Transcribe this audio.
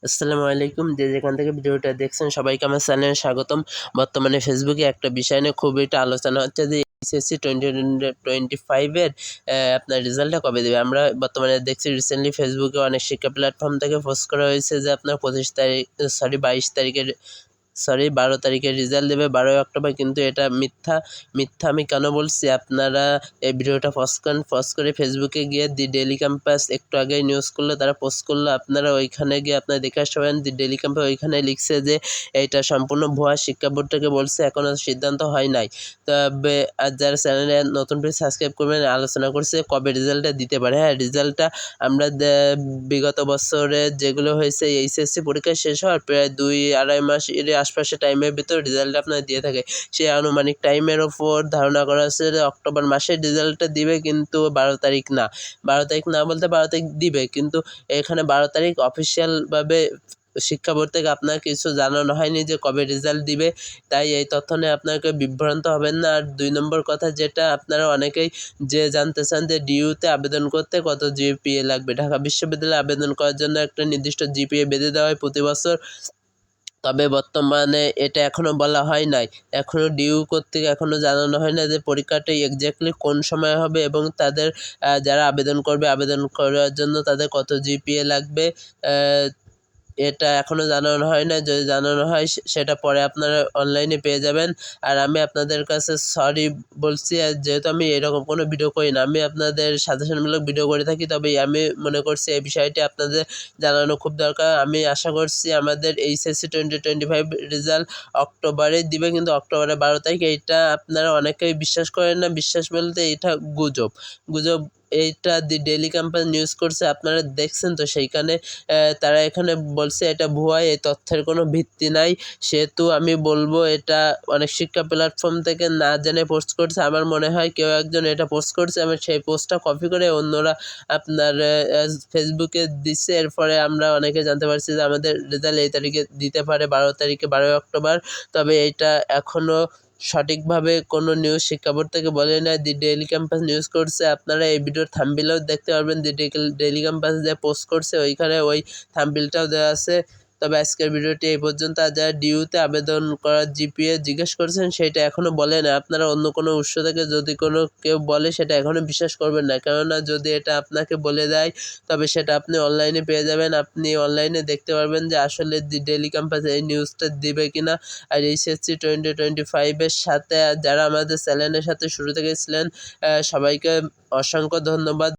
আসসালামু আলাইকুম। যে যেখান থেকে ভিডিওটা দেখছেন সবাইকে আমার চ্যানেলে স্বাগতম। বর্তমানে ফেসবুকে একটা বিষয় নিয়ে খুব একটা আলোচনা হচ্ছে যে এইচএসসি 2025 এর আপনার রেজাল্টটা কবে দেবে? আমরা বর্তমানে দেখছি রিসেন্টলি ফেসবুকে অনেক শিক্ষা প্ল্যাটফর্ম থেকে পোস্ট করা হয়েছে যে আপনার 22 তারিখের 12 তারিখের রেজাল্ট দেবে 12ই অক্টোবর, কিন্তু এটা মিথ্যা। আমি কেন বলছি, আপনারা এই ভিডিওটা পজ করে ফেসবুকে গিয়ে দি ডেইলি ক্যাম্পাস একটু আগে নিউজ করলো, তারা পোস্ট করলো, আপনারা ওইখানে গিয়ে আপনারা দেখে আসতে পারেন। দি ডেইলি ক্যাম্পাস ওইখানে লিখছে যে এইটা সম্পূর্ণ ভুয়া, শিক্ষা বোর্ড থেকে বলছে, এখনও সিদ্ধান্ত হয় নাই। তবে আর যারা চ্যানেলে নতুন পেজ সাবস্ক্রাইব করবেন, আলোচনা করছে কবে রেজাল্টটা দিতে পারে। হ্যাঁ, রেজাল্টটা আমরা বিগত বছরে যেগুলো হয়েছে এইচএসসি পরীক্ষা শেষ হওয়ার প্রায় 2-2.5 মাস এর আশপাশে টাইমের ভিতর রেজাল্ট আপনার দিয়ে থাকে। সেই আনুমানিক টাইমের ওপর ধারণা করা হচ্ছে যে অক্টোবর মাসে রেজাল্টটা দিবে, কিন্তু 12 তারিখ না। 12 তারিখ না বলতে 12 তারিখ দিবে, কিন্তু এখানে 12 তারিখ অফিসিয়ালভাবে শিক্ষা বোর্ড থেকে আপনার কিছু জানানো হয়নি যে কবে রেজাল্ট দিবে। তাই এই তথ্য নিয়ে আপনাকে বিভ্রান্ত হবেন না। আর 2 নম্বর কথা, যেটা আপনারা অনেকেই জানতে চান যে ডিইউতে আবেদন করতে কত জিপিএ লাগবে। ঢাকা বিশ্ববিদ্যালয়ে আবেদন করার জন্য একটা নির্দিষ্ট জিপিএ বেঁধে দেওয়া হয় প্রতি বছর। তবে বর্তমানে এটা এখনও বলা হয় নাই। এখনও ডিইউ কর্তৃক এখনও জানানো হয় না যে পরীক্ষাটা এক্স্যাক্টলি কোন সময় হবে এবং তাদের যারা আবেদন করবে, আবেদন করার জন্য তাদের কত জিপিএ লাগবে এটা এখনও জানানো হয় না। যদি জানানো হয় সেটা পরে আপনারা অনলাইনে পেয়ে যাবেন। আর আমি আপনাদের কাছে সরি বলছি, আর যেহেতু আমি এরকম কোনো ভিডিও করি না, আমি আপনাদের সাজেশনমূলক ভিডিও করে থাকি। তবে আমি মনে করছি এই বিষয়টি আপনাদের জানানো খুব দরকার। আমি আশা করছি আমাদের এইচএসসি 2025 রেজাল্ট অক্টোবরে দিবে, কিন্তু অক্টোবরের 12 তারিখ। এইটা আপনারা অনেকেই বিশ্বাস করেন না। বিশ্বাস বলতে এটা গুজব। এইটা দি ডেইলি ক্যাম্পাস নিউজ করছে, আপনারা দেখছেন তো। সেইখানে তারা এখানে বলছে এটা ভুয়া, এই তথ্যের কোনো ভিত্তি নাই। সেহেতু আমি বলবো এটা অনেক শিক্ষা প্ল্যাটফর্ম থেকে না জেনে পোস্ট করছে। আমার মনে হয় কেউ একজন এটা পোস্ট করছে এবং সেই পোস্টটা কপি করে অন্যরা আপনার ফেসবুকে দিচ্ছে। এর ফলে আমরা অনেকে জানতে পারছি যে আমাদের রেজাল্ট এই তারিখে দিতে পারে, 12 তারিখে, 12ই অক্টোবর। তবে এইটা এখনও সঠিকভাবে কোনো নিউজ শিক্ষা বোর্ড থেকে বলে না। দি ডেইলি ক্যাম্পাস নিউজ করছে। আপনারা এই ভিডিওর থাম্বনেইলেও দেখতে পারবেন, দি ডেইলি ক্যাম্পাস যে পোস্ট করছে ওইখানে ওই থাম্বনেইলটাও দেওয়া আছে। তবে আজকের ভিডিওটি এই পর্যন্ত। আর যারা ডিইউতে আবেদন করার জিপিএ জিজ্ঞেস করছেন সেটা এখনও বলে না। আপনারা অন্য কোনো উৎস থেকে যদি কোনো কেউ বলে সেটা এখনও বিশ্বাস করবেন না, কেননা যদি এটা আপনাকে বলে দেয় তবে সেটা আপনি অনলাইনে পেয়ে যাবেন। আপনি অনলাইনে দেখতে পারবেন যে আসলে দি ডেইলি ক্যাম্পাস এই নিউজটা দিবে কিনা। আর এইচএসসি 2025 এর সাথে যারা আমাদের চ্যানেলের সাথে শুরু থেকে ছিলেন সবাইকে অসংখ্য ধন্যবাদ।